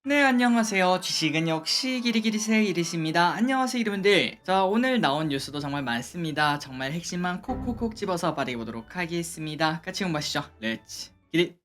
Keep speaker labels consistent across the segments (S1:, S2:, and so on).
S1: 네, 안녕하세요. 지식은 역시 기리기리새 이리십니다. 안녕하세요, 여러분들. 자, 오늘 나온 뉴스도 정말 많습니다. 정말 핵심만 콕콕콕 집어서 말해보도록 하겠습니다. 같이 공부하시죠. 렛츠 기릿!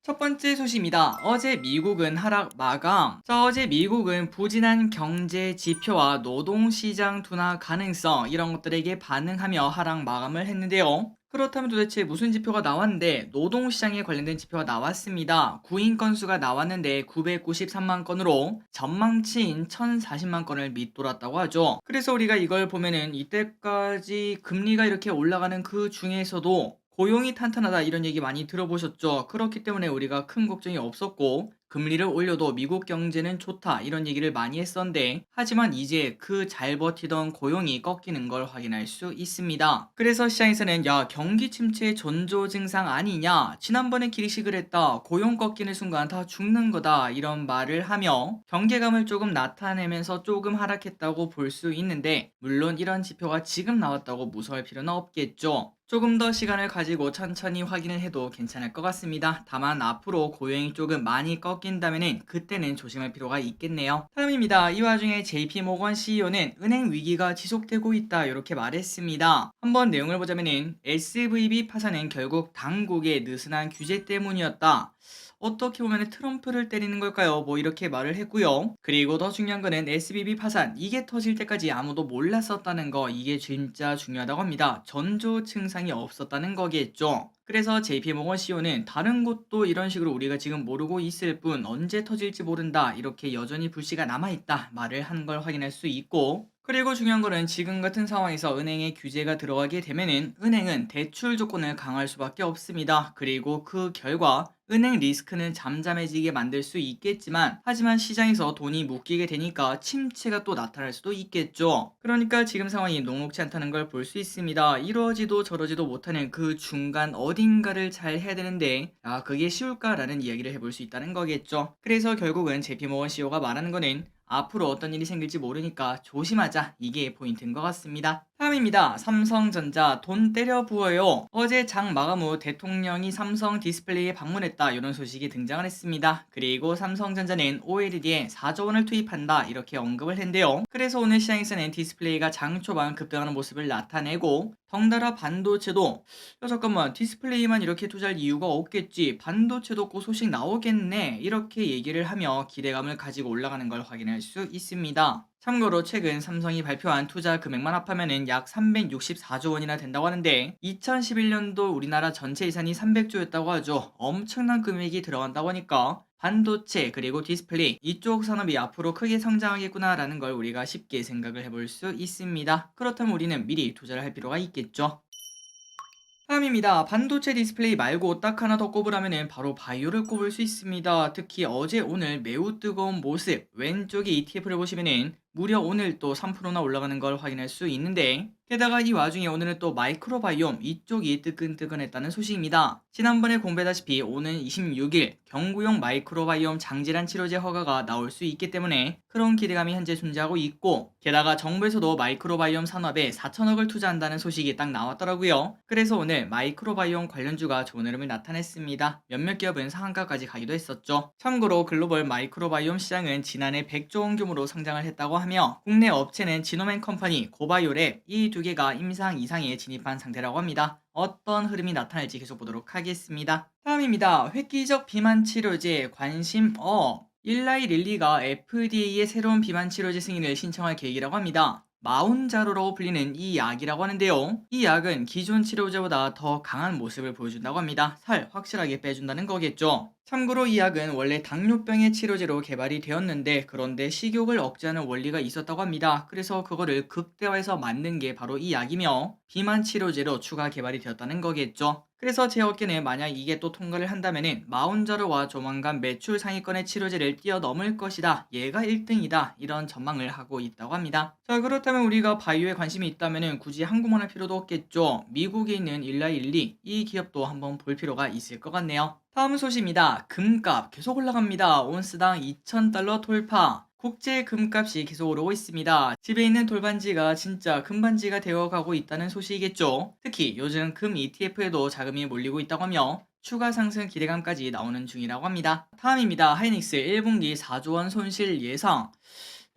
S1: 첫 번째 소식입니다. 어제 미국은 하락 마감. 자, 어제 미국은 부진한 경제 지표와 노동시장 둔화 가능성 이런 것들에게 반응하며 하락 마감을 했는데요. 그렇다면 도대체 무슨 지표가 나왔는데 노동시장에 관련된 지표가 나왔습니다. 구인 건수가 나왔는데 993만 건으로 전망치인 1040만 건을 밑돌았다고 하죠. 그래서 우리가 이걸 보면은 이때까지 금리가 이렇게 올라가는 그 중에서도 고용이 탄탄하다 이런 얘기 많이 들어보셨죠? 그렇기 때문에 우리가 큰 걱정이 없었고 금리를 올려도 미국 경제는 좋다 이런 얘기를 많이 했었는데 하지만 이제 그 잘 버티던 고용이 꺾이는 걸 확인할 수 있습니다. 그래서 시장에서는 야 경기 침체 전조 증상 아니냐 지난번에 기리식을 했다 고용 꺾이는 순간 다 죽는 거다 이런 말을 하며 경계감을 조금 나타내면서 조금 하락했다고 볼 수 있는데 물론 이런 지표가 지금 나왔다고 무서워할 필요는 없겠죠. 조금 더 시간을 가지고 천천히 확인을 해도 괜찮을 것 같습니다. 다만 앞으로 고용이 조금 많이 꺾인다면 그때는 조심할 필요가 있겠네요. 다음입니다. 이 와중에 JP모건 CEO는 은행 위기가 지속되고 있다 이렇게 말했습니다. 한번 내용을 보자면 SVB 파산은 결국 당국의 느슨한 규제 때문이었다. 어떻게 보면 트럼프를 때리는 걸까요? 뭐 이렇게 말을 했고요. 그리고 더 중요한 거는 SBB 파산 이게 터질 때까지 아무도 몰랐었다는 거 이게 진짜 중요하다고 합니다. 전조 증상이 없었다는 거겠죠. 그래서 JP모건 CEO는 다른 곳도 이런 식으로 우리가 지금 모르고 있을 뿐 언제 터질지 모른다 이렇게 여전히 불씨가 남아있다 말을 한 걸 확인할 수 있고 그리고 중요한 거는 지금 같은 상황에서 은행에 규제가 들어가게 되면은 은행은 대출 조건을 강화할 수밖에 없습니다. 그리고 그 결과 은행 리스크는 잠잠해지게 만들 수 있겠지만 하지만 시장에서 돈이 묶이게 되니까 침체가 또 나타날 수도 있겠죠. 그러니까 지금 상황이 녹록지 않다는 걸 볼 수 있습니다. 이러지도 저러지도 못하는 그 중간 어딘가를 잘 해야 되는데 그게 쉬울까라는 이야기를 해볼 수 있다는 거겠죠. 그래서 결국은 JP모건 CEO가 말하는 거는 앞으로 어떤 일이 생길지 모르니까 조심하자 이게 포인트인 것 같습니다. 다음입니다. 삼성전자 돈 때려 부어요. 어제 장 마감 후 대통령이 삼성 디스플레이에 방문했다 이런 소식이 등장을 했습니다. 그리고 삼성전자는 OLED에 4조 원을 투입한다 이렇게 언급을 했는데요. 그래서 오늘 시장에서는 디스플레이가 장 초반 급등하는 모습을 나타내고 덩달아 반도체도 잠깐만 디스플레이만 이렇게 투자할 이유가 없겠지 반도체도 곧 소식 나오겠네 이렇게 얘기를 하며 기대감을 가지고 올라가는 걸 확인할 수 있습니다. 참고로 최근 삼성이 발표한 투자 금액만 합하면 약 364조 원이나 된다고 하는데 2011년도 우리나라 전체 예산이 300조였다고 하죠. 엄청난 금액이 들어간다고 하니까 반도체 그리고 디스플레이 이쪽 산업이 앞으로 크게 성장하겠구나라는 걸 우리가 쉽게 생각을 해볼 수 있습니다. 그렇다면 우리는 미리 투자를 할 필요가 있겠죠. 다음입니다. 반도체 디스플레이 말고 딱 하나 더 꼽으라면 바로 바이오를 꼽을 수 있습니다. 특히 어제 오늘 매우 뜨거운 모습 왼쪽에 ETF를 보시면은 무려 오늘 또 3%나 올라가는 걸 확인할 수 있는데 게다가 이 와중에 오늘은 또 마이크로바이옴 이쪽이 뜨끈뜨끈했다는 소식입니다. 지난번에 공부했다시피 오는 26일 경구용 마이크로바이옴 장질환 치료제 허가가 나올 수 있기 때문에 그런 기대감이 현재 존재하고 있고 게다가 정부에서도 마이크로바이옴 산업에 4천억을 투자한다는 소식이 딱 나왔더라고요. 그래서 오늘 마이크로바이옴 관련주가 좋은 흐름을 나타냈습니다. 몇몇 기업은 상한가까지 가기도 했었죠. 참고로 글로벌 마이크로바이옴 시장은 지난해 100조 원 규모로 상장을 했다고 하며 국내 업체는 지노맨 컴퍼니, 고바이오랩 이 두 개가 임상 이상에 진입한 상태라고 합니다. 어떤 흐름이 나타날지 계속 보도록 하겠습니다. 다음입니다. 획기적 비만 치료제 관심 일라이 릴리가 FDA의 새로운 비만 치료제 승인을 신청할 계획이라고 합니다. 마운자로로 불리는 이 약이라고 하는데요. 이 약은 기존 치료제보다 더 강한 모습을 보여준다고 합니다. 살 확실하게 빼준다는 거겠죠. 참고로 이 약은 원래 당뇨병의 치료제로 개발이 되었는데 그런데 식욕을 억제하는 원리가 있었다고 합니다. 그래서 그거를 극대화해서 만든 게 바로 이 약이며 비만 치료제로 추가 개발이 되었다는 거겠죠. 그래서 제 어깨는 만약 이게 또 통과를 한다면은 마운자로와 조만간 매출 상위권의 치료제를 뛰어넘을 것이다. 얘가 1등이다. 이런 전망을 하고 있다고 합니다. 자 그렇다면 우리가 바이오에 관심이 있다면은 굳이 한국만 할 필요도 없겠죠. 미국에 있는 일라일리 이 기업도 한번 볼 필요가 있을 것 같네요. 다음 소식입니다. 금값 계속 올라갑니다. 온스당 2,000달러 돌파. 국제 금값이 계속 오르고 있습니다. 집에 있는 돌반지가 진짜 금반지가 되어가고 있다는 소식이겠죠. 특히 요즘 금 ETF에도 자금이 몰리고 있다고 하며 추가 상승 기대감까지 나오는 중이라고 합니다. 다음입니다. 하이닉스 1분기 4조 원 손실 예상.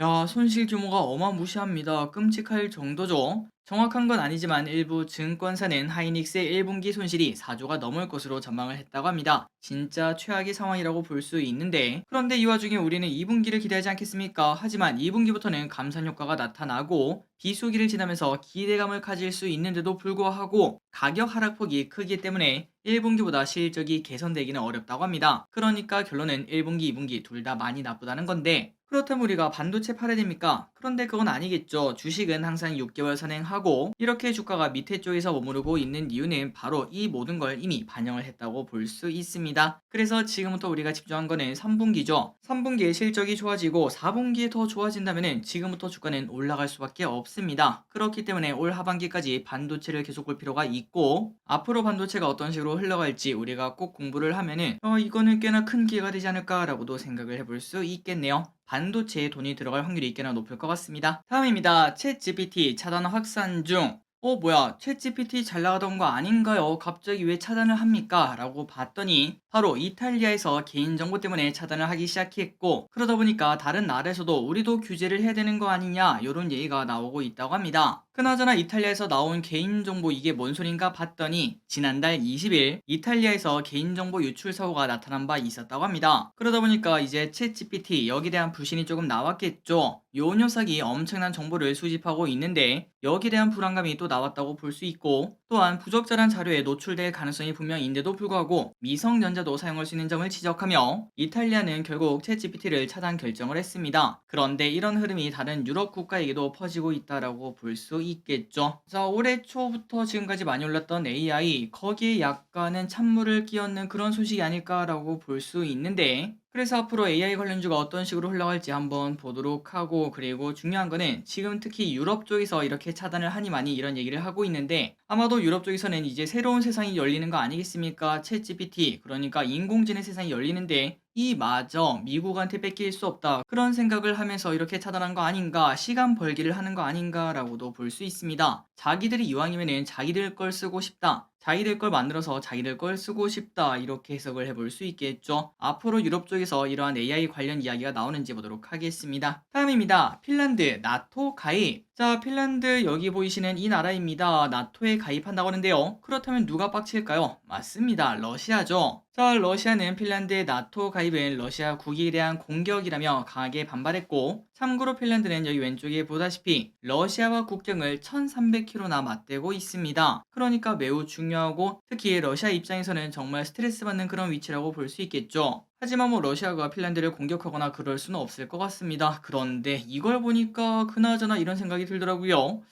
S1: 야, 손실 규모가 어마무시합니다. 끔찍할 정도죠. 정확한 건 아니지만 일부 증권사는 하이닉스의 1분기 손실이 4조가 넘을 것으로 전망을 했다고 합니다. 진짜 최악의 상황이라고 볼 수 있는데, 그런데 이 와중에 우리는 2분기를 기대하지 않겠습니까? 하지만 2분기부터는 감산 효과가 나타나고 비수기를 지나면서 기대감을 가질 수 있는데도 불구하고 가격 하락폭이 크기 때문에 1분기보다 실적이 개선되기는 어렵다고 합니다. 그러니까 결론은 1분기, 2분기 둘 다 많이 나쁘다는 건데, 그렇다면 우리가 반도체 팔아야 됩니까? 그런데 그건 아니겠죠. 주식은 항상 6개월 선행하고 이렇게 주가가 밑에 쪽에서 머무르고 있는 이유는 바로 이 모든 걸 이미 반영을 했다고 볼 수 있습니다. 그래서 지금부터 우리가 집중한 거는 3분기죠. 3분기에 실적이 좋아지고 4분기에 더 좋아진다면 지금부터 주가는 올라갈 수밖에 없습니다. 그렇기 때문에 올 하반기까지 반도체를 계속 볼 필요가 있고, 앞으로 반도체가 어떤 식으로 흘러갈지 우리가 꼭 공부를 하면은 이거는 꽤나 큰 기회가 되지 않을까라고도 생각을 해볼 수 있겠네요. 반도체에 돈이 들어갈 확률이 꽤나 높을 것 같습니다. 다음입니다. 챗 GPT 차단 확산 중. 뭐야, 챗 GPT 잘 나가던 거 아닌가요? 갑자기 왜 차단을 합니까? 라고 봤더니 바로 이탈리아에서 개인정보 때문에 차단을 하기 시작했고, 그러다 보니까 다른 나라에서도 우리도 규제를 해야 되는 거 아니냐, 이런 얘기가 나오고 있다고 합니다. 그나저나 이탈리아에서 나온 개인정보 이게 뭔 소린가 봤더니 지난달 20일 이탈리아에서 개인정보 유출 사고가 나타난 바 있었다고 합니다. 그러다 보니까 이제 챗 GPT 여기에 대한 불신이 조금 나왔겠죠. 요 녀석이 엄청난 정보를 수집하고 있는데 여기에 대한 불안감이 또 나왔다고 볼 수 있고, 또한 부적절한 자료에 노출될 가능성이 분명인데도 불구하고 미성년자도 사용할 수 있는 점을 지적하며 이탈리아는 결국 챗GPT를 차단 결정을 했습니다. 그런데 이런 흐름이 다른 유럽 국가에게도 퍼지고 있다라고 볼 수 있겠죠. 자, 올해 초부터 지금까지 많이 올랐던 AI, 거기에 약간은 찬물을 끼얹는 그런 소식이 아닐까라고 볼 수 있는데, 그래서 앞으로 AI 관련주가 어떤 식으로 흘러갈지 한번 보도록 하고, 그리고 중요한 거는 지금 특히 유럽 쪽에서 이렇게 차단을 하니 많이 이런 얘기를 하고 있는데, 아마도 유럽 쪽에서는 이제 새로운 세상이 열리는 거 아니겠습니까? 챗 GPT, 그러니까 인공지능 세상이 열리는데 이마저 미국한테 뺏길 수 없다, 그런 생각을 하면서 이렇게 차단한 거 아닌가, 시간 벌기를 하는 거 아닌가라고도 볼 수 있습니다. 자기들이 이왕이면은 자기들 걸 쓰고 싶다, 자기들 걸 만들어서 자기들 걸 쓰고 싶다, 이렇게 해석을 해볼 수 있겠죠. 앞으로 유럽 쪽에서 이러한 AI 관련 이야기가 나오는지 보도록 하겠습니다. 다음입니다. 핀란드 나토 가입. 자, 핀란드 여기 보이시는 이 나라입니다. 나토에 가입한다고 하는데요. 그렇다면 누가 빡칠까요? 맞습니다. 러시아죠. 자, 러시아는 핀란드의 나토 가입은 러시아 국익에 대한 공격이라며 강하게 반발했고, 참고로 핀란드는 여기 왼쪽에 보다시피 러시아와 국경을 1300km나 맞대고 있습니다. 그러니까 매우 중요하고, 특히 러시아 입장에서는 정말 스트레스 받는 그런 위치라고 볼 수 있겠죠. 하지만 뭐 러시아가 핀란드를 공격하거나 그럴 수는 없을 것 같습니다. 그런데 이걸 보니까 그나저나 이런 생각이 들더라고요.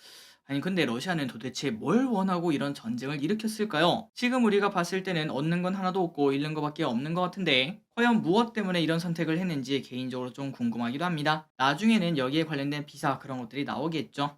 S1: 아니 근데 러시아는 도대체 뭘 원하고 이런 전쟁을 일으켰을까요? 지금 우리가 봤을 때는 얻는 건 하나도 없고 잃는 것밖에 없는 것 같은데, 과연 무엇 때문에 이런 선택을 했는지 개인적으로 좀 궁금하기도 합니다. 나중에는 여기에 관련된 비사 그런 것들이 나오겠죠.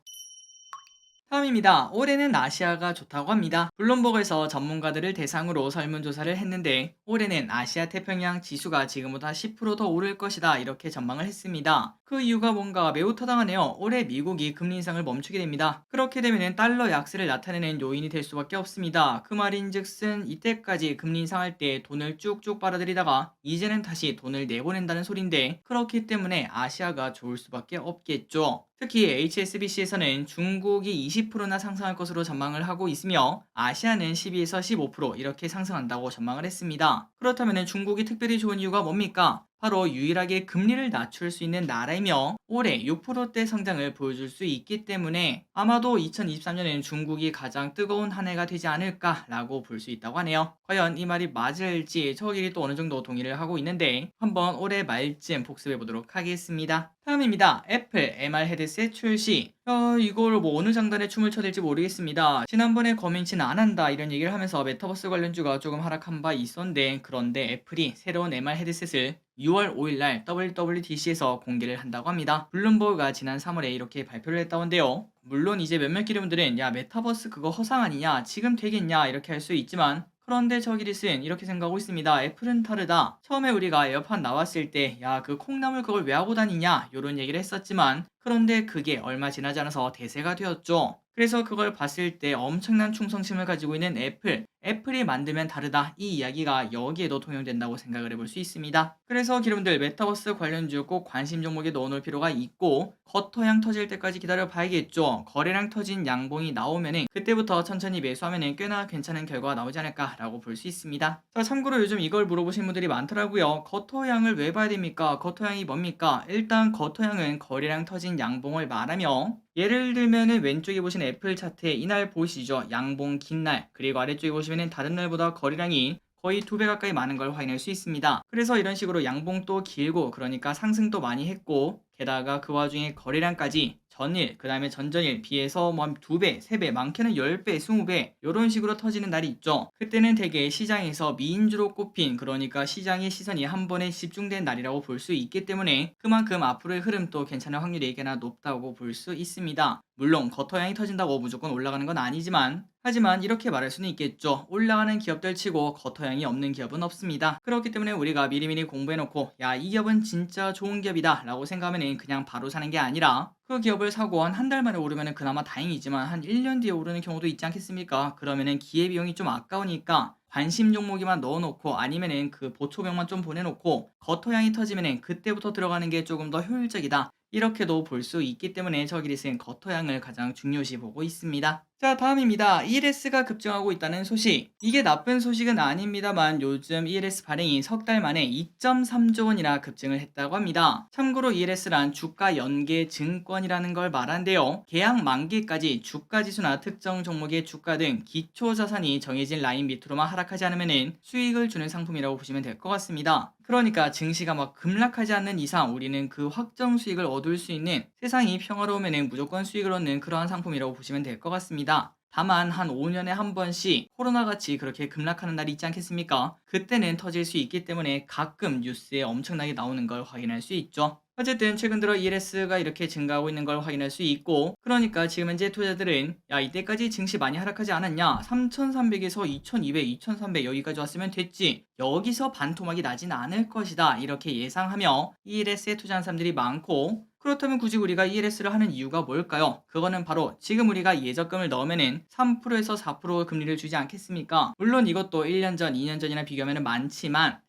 S1: 다음입니다. 올해는 아시아가 좋다고 합니다. 블룸버그에서 전문가들을 대상으로 설문조사를 했는데 올해는 아시아 태평양 지수가 지금보다 10%더 오를 것이다, 이렇게 전망을 했습니다. 그 이유가 뭔가 매우 타당하네요. 올해 미국이 금리 인상을 멈추게 됩니다. 그렇게 되면 달러 약세를 나타내는 요인이 될 수밖에 없습니다. 그 말인즉슨 이때까지 금리 인상할 때 돈을 쭉쭉 빨아들이다가 이제는 다시 돈을 내보낸다는 소린데, 그렇기 때문에 아시아가 좋을 수밖에 없겠죠. 특히 HSBC에서는 중국이 20%나 상승할 것으로 전망을 하고 있으며 아시아는 12에서 15% 이렇게 상승한다고 전망을 했습니다. 그렇다면 중국이 특별히 좋은 이유가 뭡니까? 바로 유일하게 금리를 낮출 수 있는 나라이며 올해 6%대 성장을 보여줄 수 있기 때문에 아마도 2023년엔 중국이 가장 뜨거운 한 해가 되지 않을까라고 볼 수 있다고 하네요. 과연 이 말이 맞을지 저끼리 또 어느 정도 동의를 하고 있는데 한번 올해 말쯤 복습해 보도록 하겠습니다. 다음입니다. 애플 MR 헤드셋 출시. 이걸 뭐 어느 장단에 춤을 춰야 될지 모르겠습니다. 지난번에 거명치는 안 한다 이런 얘기를 하면서 메타버스 관련주가 조금 하락한 바 있었는데, 그런데 애플이 새로운 MR 헤드셋을 6월 5일날 WWDC에서 공개를 한다고 합니다. 블룸버그가 지난 3월에 이렇게 발표를 했다고 한데요. 물론 이제 몇몇 기류분들은 야 메타버스 그거 허상 아니냐, 지금 되겠냐 이렇게 할 수 있지만, 그런데 저기릿은 이렇게 생각하고 있습니다. 애플은 다르다. 처음에 우리가 에어팟 나왔을 때, 야, 그 콩나물 그걸 왜 하고 다니냐? 요런 얘기를 했었지만, 그런데 그게 얼마 지나지 않아서 대세가 되었죠. 그래서 그걸 봤을 때 엄청난 충성심을 가지고 있는 애플이 만들면 다르다. 이 이야기가 여기에도 통용된다고 생각을 해볼 수 있습니다. 그래서 여러분들 메타버스 관련주 꼭 관심 종목에 넣어놓을 필요가 있고, 겉터양 터질 때까지 기다려 봐야겠죠. 거래량 터진 양봉이 나오면은 그때부터 천천히 매수하면은 꽤나 괜찮은 결과가 나오지 않을까라고 볼 수 있습니다. 자, 참고로 요즘 이걸 물어보신 분들이 많더라고요. 겉터양을 왜 봐야 됩니까? 겉터양이 뭡니까? 일단 겉터양은 거래량 터진 양봉을 말하며, 예를 들면은 왼쪽에 보시는 애플 차트에 이날 보이시죠? 양봉 긴 날, 그리고 아래쪽에 보시면은 다른 날보다 거래량이 거의 2배 가까이 많은 걸 확인할 수 있습니다. 그래서 이런 식으로 양봉도 길고, 그러니까 상승도 많이 했고, 게다가 그 와중에 거래량까지 전일, 그 다음에 전전일 비해서 뭐 2배, 3배, 많게는 10배, 20배 이런 식으로 터지는 날이 있죠. 그때는 대개 시장에서 미인주로 꼽힌, 그러니까 시장의 시선이 한 번에 집중된 날이라고 볼 수 있기 때문에 그만큼 앞으로의 흐름도 괜찮은 확률이 꽤나 높다고 볼 수 있습니다. 물론 겉터양이 터진다고 무조건 올라가는 건 아니지만, 하지만 이렇게 말할 수는 있겠죠. 올라가는 기업들 치고 겉터양이 없는 기업은 없습니다. 그렇기 때문에 우리가 미리미리 공부해놓고, 야, 이 기업은 진짜 좋은 기업이다 라고 생각하면 그냥 바로 사는 게 아니라, 그 기업을 사고 한 달 만에 오르면 그나마 다행이지만 한 1년 뒤에 오르는 경우도 있지 않겠습니까? 그러면은 기회비용이 좀 아까우니까 관심 종목에만 넣어놓고, 아니면은 그 보초병만 좀 보내놓고 겉터양이 터지면은 그때부터 들어가는 게 조금 더 효율적이다, 이렇게도 볼 수 있기 때문에 저기릿은 겉터양을 가장 중요시 보고 있습니다. 자, 다음입니다. ELS가 급증하고 있다는 소식. 이게 나쁜 소식은 아닙니다만, 요즘 ELS 발행이 석 달 만에 2.3조 원이나 급증을 했다고 합니다. 참고로 ELS란 주가 연계 증권이라는 걸 말하는데요. 계약 만기까지 주가지수나 특정 종목의 주가 등 기초 자산이 정해진 라인 밑으로만 하락하지 않으면 수익을 주는 상품이라고 보시면 될 것 같습니다. 그러니까 증시가 막 급락하지 않는 이상 우리는 그 확정 수익을 얻을 수 있는, 세상이 평화로우면 무조건 수익을 얻는 그러한 상품이라고 보시면 될 것 같습니다. 다만 한 5년에 한 번씩 코로나같이 그렇게 급락하는 날이 있지 않겠습니까? 그때는 터질 수 있기 때문에 가끔 뉴스에 엄청나게 나오는 걸 확인할 수 있죠. 어쨌든 최근 들어 ELS가 이렇게 증가하고 있는 걸 확인할 수 있고, 그러니까 지금 현재 투자들은, 야, 이때까지 증시 많이 하락하지 않았냐? 3,300에서 2,200, 2,300 여기까지 왔으면 됐지, 여기서 반토막이 나진 않을 것이다, 이렇게 예상하며 ELS에 투자한 사람들이 많고, 그렇다면 굳이 우리가 ELS를 하는 이유가 뭘까요? 그거는 바로 지금 우리가 예적금을 넣으면은 3%에서 4% 금리를 주지 않겠습니까? 물론 이것도 1년 전, 2년 전이나 비교하면 많지만,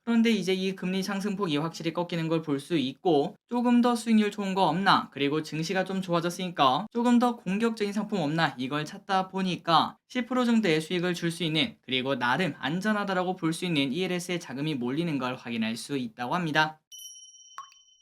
S1: 그런데 이제 이 금리 상승폭이 확실히 꺾이는 걸 볼 수 있고, 조금 더 수익률 좋은 거 없나, 그리고 증시가 좀 좋아졌으니까 조금 더 공격적인 상품 없나, 이걸 찾다 보니까 10% 정도의 수익을 줄 수 있는, 그리고 나름 안전하다라고 볼 수 있는 ELS에 자금이 몰리는 걸 확인할 수 있다고 합니다.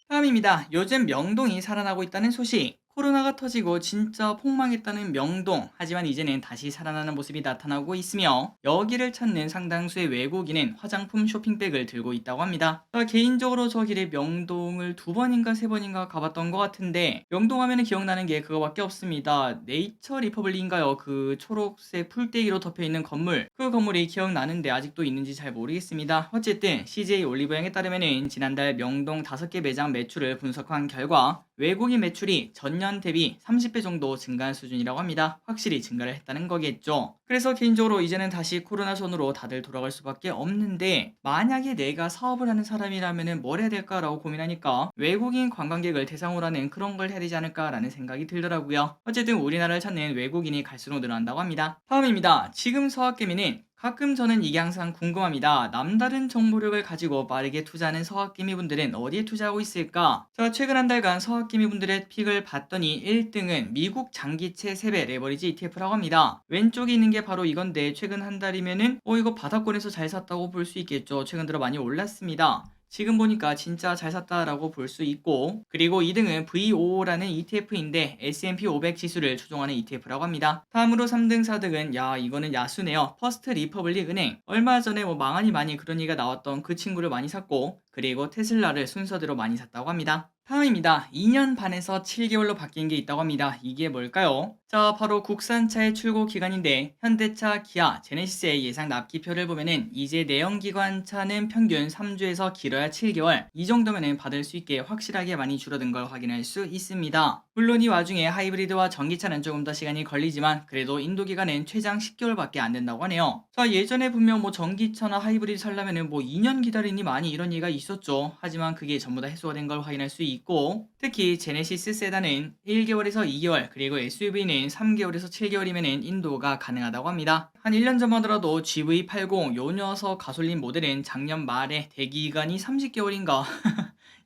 S1: 다음입니다. 요즘 명동이 살아나고 있다는 소식. 코로나가 터지고 진짜 폭망했다는 명동. 하지만 이제는 다시 살아나는 모습이 나타나고 있으며, 여기를 찾는 상당수의 외국인은 화장품 쇼핑백을 들고 있다고 합니다. 개인적으로 저 길에 명동을 2번인가 3번인가 가봤던 것 같은데, 명동 하면 기억나는 게 그거밖에 없습니다. 네이처 리퍼블릭인가요? 그 초록색 풀떼기로 덮여있는 건물. 그 건물이 기억나는데 아직도 있는지 잘 모르겠습니다. 어쨌든 CJ 올리브영에 따르면은 지난달 명동 5개 매장 매출을 분석한 결과 외국인 매출이 전년 대비 30배 정도 증가한 수준이라고 합니다. 확실히 증가를 했다는 거겠죠. 그래서 개인적으로 이제는 다시 코로나 전으로 다들 돌아갈 수밖에 없는데, 만약에 내가 사업을 하는 사람이라면 뭘 해야 될까라고 고민하니까 외국인 관광객을 대상으로 하는 그런 걸 해야 되지 않을까라는 생각이 들더라고요. 어쨌든 우리나라를 찾는 외국인이 갈수록 늘어난다고 합니다. 다음입니다. 지금 서학개미는, 가끔 저는 이게 항상 궁금합니다. 남다른 정보력을 가지고 빠르게 투자하는 서학개미 분들은 어디에 투자하고 있을까? 자, 최근 한 달간 서학개미 분들의 픽을 봤더니 1등은 미국 장기채 3배 레버리지 ETF라고 합니다. 왼쪽에 있는 게 바로 이건데, 최근 한 달이면은 이거 바닥권에서 잘 샀다고 볼 수 있겠죠. 최근 들어 많이 올랐습니다. 지금 보니까 진짜 잘 샀다라고 볼 수 있고, 그리고 2등은 VOO라는 ETF인데 S&P 500 지수를 추종하는 ETF라고 합니다. 다음으로 3등, 4등은, 야, 이거는 야수네요. 퍼스트 리퍼블릭 은행. 얼마 전에 망하니 많이 그런 얘기가 나왔던 그 친구를 많이 샀고, 그리고 테슬라를 순서대로 많이 샀다고 합니다. 다음입니다. 2년 반에서 7개월로 바뀐 게 있다고 합니다. 이게 뭘까요? 자, 바로 국산차의 출고 기간인데 현대차, 기아, 제네시스의 예상 납기표를 보면은 이제 내연기관차는 평균 3주에서 길어야 7개월 이 정도면은 받을 수 있게 확실하게 많이 줄어든 걸 확인할 수 있습니다. 물론 이 와중에 하이브리드와 전기차는 조금 더 시간이 걸리지만 그래도 인도 기간은 최장 10개월밖에 안 된다고 하네요. 자, 예전에 분명 뭐 전기차나 하이브리드 살려면은 뭐 2년 기다리니 많이 이런 얘기가 있었죠. 하지만 그게 전부 다 해소가 된 걸 확인할 수 있고 특히 제네시스 세단은 1개월에서 2개월 그리고 SUV는 3개월에서 7개월이면 인도가 가능하다고 합니다. 한 1년 전만 하더라도 GV80 요 녀석 가솔린 모델은 작년 말에 대기기간이 30개월인가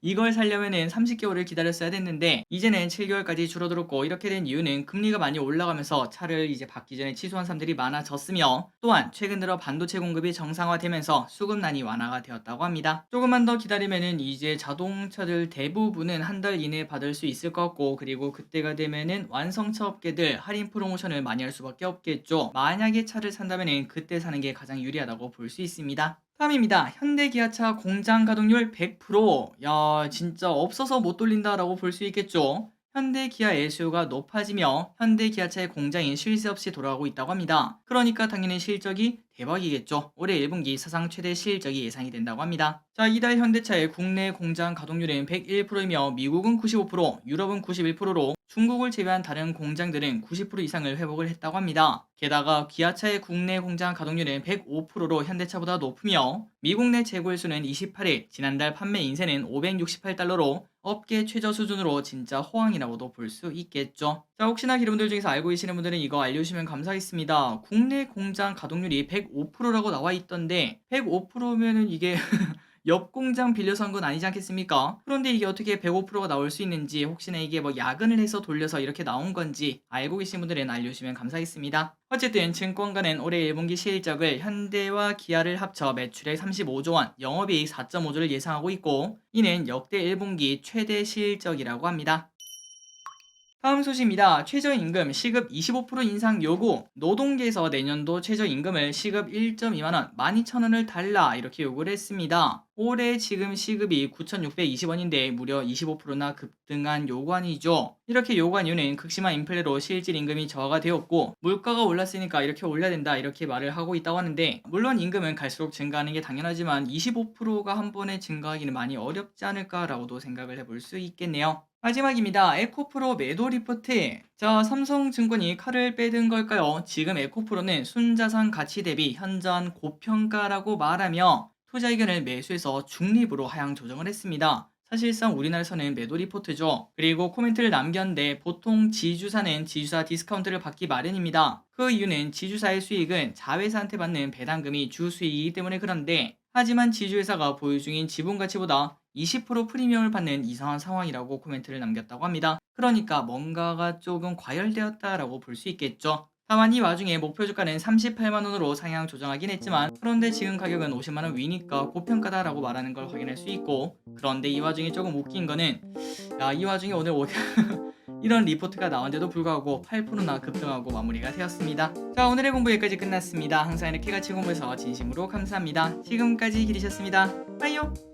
S1: 이걸 살려면은 30개월을 기다렸어야 됐는데 이제는 7개월까지 줄어들었고 이렇게 된 이유는 금리가 많이 올라가면서 차를 이제 받기 전에 취소한 사람들이 많아졌으며 또한 최근 들어 반도체 공급이 정상화되면서 수급난이 완화가 되었다고 합니다. 조금만 더 기다리면은 이제 자동차들 대부분은 한 달 이내에 받을 수 있을 것 같고 그리고 그때가 되면은 완성차 업계들 할인 프로모션을 많이 할 수밖에 없겠죠. 만약에 차를 산다면은 그때 사는 게 가장 유리하다고 볼 수 있습니다. 다음입니다. 현대 기아차 공장 가동률 100%. 야, 진짜 없어서 못 돌린다라고 볼 수 있겠죠. 현대 기아 LCO가 높아지며 현대 기아차의 공장이 쉴 새 없이 돌아가고 있다고 합니다. 그러니까 당연히 실적이 대박이겠죠. 올해 1분기 사상 최대 실적이 예상이 된다고 합니다. 자, 이달 현대차의 국내 공장 가동률은 101%이며 미국은 95%, 유럽은 91%로 중국을 제외한 다른 공장들은 90% 이상을 회복을 했다고 합니다. 게다가 기아차의 국내 공장 가동률은 105%로 현대차보다 높으며 미국 내 재고일 수는 28일, 지난달 판매 인세는 568달러로 업계 최저 수준으로 진짜 호황이라고도 볼 수 있겠죠. 자, 혹시나 여러분들 중에서 알고 계시는 분들은 이거 알려주시면 감사하겠습니다. 국내 공장 가동률이 105%라고 나와 있던데 105%면은 이게 옆 공장 빌려서 한 건 아니지 않겠습니까? 그런데 이게 어떻게 105%가 나올 수 있는지 혹시나 이게 뭐 야근을 해서 돌려서 이렇게 나온 건지 알고 계신 분들은 알려주시면 감사하겠습니다. 어쨌든 증권가는 올해 1분기 실적을 현대와 기아를 합쳐 매출액 35조 원, 영업이익 4.5조를 예상하고 있고 이는 역대 1분기 최대 실적이라고 합니다. 다음 소식입니다. 최저임금 시급 25% 인상 요구. 노동계에서 내년도 최저임금을 시급 1.2만원, 12,000원을 달라 이렇게 요구를 했습니다. 올해 지금 시급이 9,620원인데 무려 25%나 급등한 요구안이죠. 이렇게 요구한 이유는 극심한 인플레로 실질 임금이 저하가 되었고 물가가 올랐으니까 이렇게 올려야 된다 이렇게 말을 하고 있다고 하는데 물론 임금은 갈수록 증가하는 게 당연하지만 25%가 한 번에 증가하기는 많이 어렵지 않을까라고도 생각을 해볼 수 있겠네요. 마지막입니다. 에코프로 매도 리포트. 자, 삼성증권이 칼을 빼든 걸까요? 지금 에코프로는 순자산 가치 대비 현저한 고평가라고 말하며 투자 의견을 매수해서 중립으로 하향 조정을 했습니다. 사실상 우리나라에서는 매도 리포트죠. 그리고 코멘트를 남겼는데 보통 지주사는 지주사 디스카운트를 받기 마련입니다. 그 이유는 지주사의 수익은 자회사한테 받는 배당금이 주 수익이기 때문에 그런데 하지만 지주회사가 보유 중인 지분 가치보다 20% 프리미엄을 받는 이상한 상황이라고 코멘트를 남겼다고 합니다. 그러니까 뭔가가 조금 과열되었다라고 볼 수 있겠죠. 다만 이 와중에 목표 주가는 38만원으로 상향 조정하긴 했지만 그런데 지금 가격은 50만원 위니까 고평가다라고 말하는 걸 확인할 수 있고 그런데 이 와중에 조금 웃긴 거는 이 와중에 오늘 이런 리포트가 나온데도 불구하고 8%나 급등하고 마무리가 되었습니다. 자, 오늘의 공부 여기까지 끝났습니다. 항상 이렇게 같이 공부해서 진심으로 감사합니다. 지금까지 기리셨습니다. 빠이요.